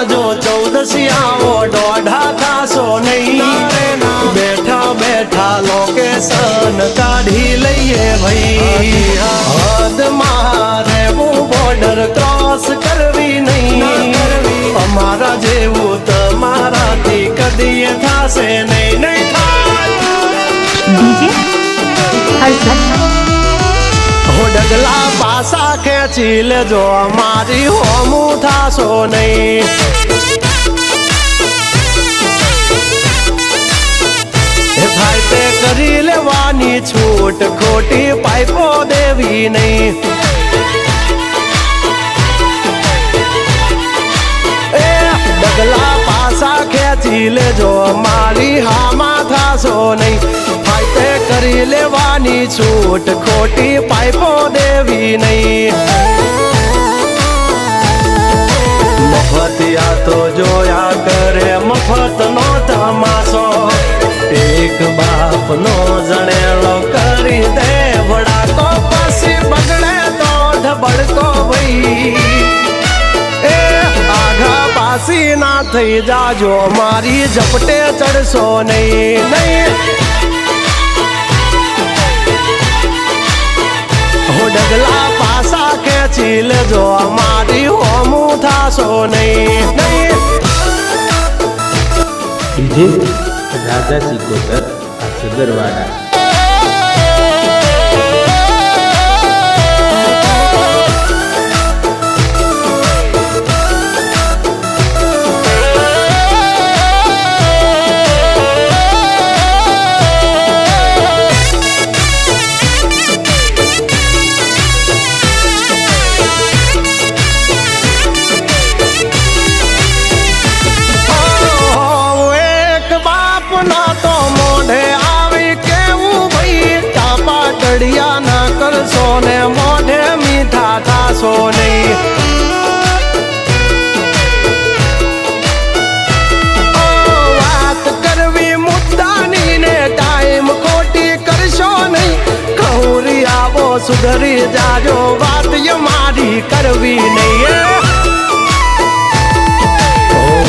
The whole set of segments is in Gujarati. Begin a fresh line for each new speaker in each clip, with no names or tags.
જો 14 આવો દોઢા થાશો નહીં બેઠા બેઠા લોકેશન કાઢી લઈએ ભાઈ હદ મારે બોર્ડર ક્રોસ કરવી નહીં અમારા જેવું તમારાથી કદી થાશે નહીં
डीजे हर्षद
हो डगला पासा खेची लेजो અમારી હોમું થાશો નહીં થાય તે કરી લેવાની છૂટ ખોટી પાઇપો દેવી નહીં ડગલા પાસા ખેંચી લેજો મારી હામાં થાશો નહીં ફાઈતે કરી લેવાની છૂટ ખોટી પાઇપો દેવી નહીં મફતિયા તો જોયા કરે મફત નો તમાશો એક બાપ નો જણેલો કરી દે ભડાકો પછી બગડે તો ધબડકો ભાઈ પાસી ના થઈ જાજો મારી ઝપટે ચડશો નહીં હો ડગલા પાસા ખેંચી લેજો મારી હોમું થાશો નહીં
ડીજે રાજા સિકોતર સદરવાડા
ના કરશો ને મોઢે મીઠા થાશો નહીં વાત કરવી મુદ્દાની ને ટાઈમ ખોટી કરશો નહીં ખૌરી આવો સુધરી જાજો વાત મારી કરવી નહીં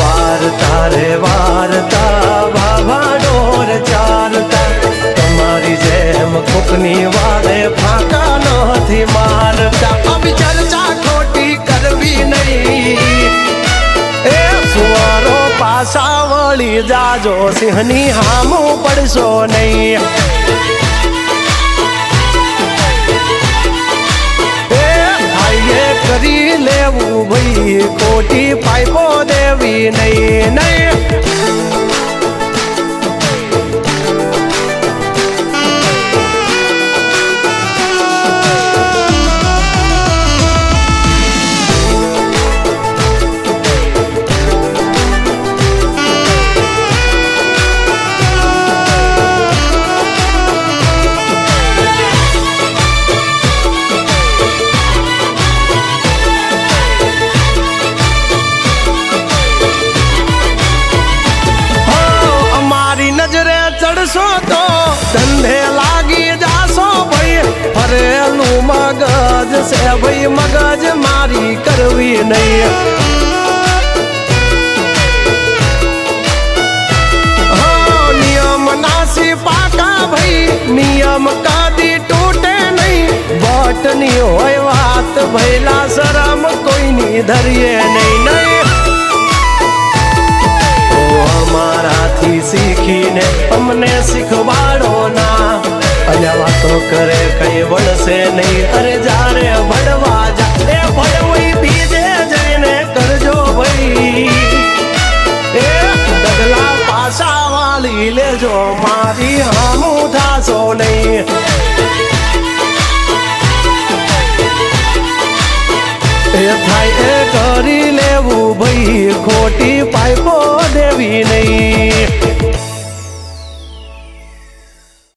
વારતા રે વારતા બાબા ડોર ચાલતા તમારી જેમ કોકની વાળે ફાંકા નથી મારતા આવી ચર્ચા ખોટી કરવી નહીં એ સુવારો પાછા વળી જાજો સિંહની હામું પડશો નહીં કરી લેવું ભાઈ ખોટી પાઇપો દેવી નહીં ચડશો તો ધંધે લાગી જાશો ભાઈ ફરેલું મગજ છે ભાઈ મગજ મારી કરવી નહીં નિયમ નાસી પાકા ભાઈ નિયમ કદી તૂટે નહીં બટની હોય વાત ભૈલા શરમ કોઈની ધરીએ નહીં અમારાથી શીખીને અમને શીખવાડો ના અલ્યા વાતો કરે કઈ વળશે નહીં અરે જારે ભણવા જા એ ભણવી બીજે જઈને કરજો ભાઈ એ ડગલા પાછા વાળી લેજો મારી હામું થાશો નહીં એ થાય એ કરી લેવું ભાઈ ખોટી પાઇપો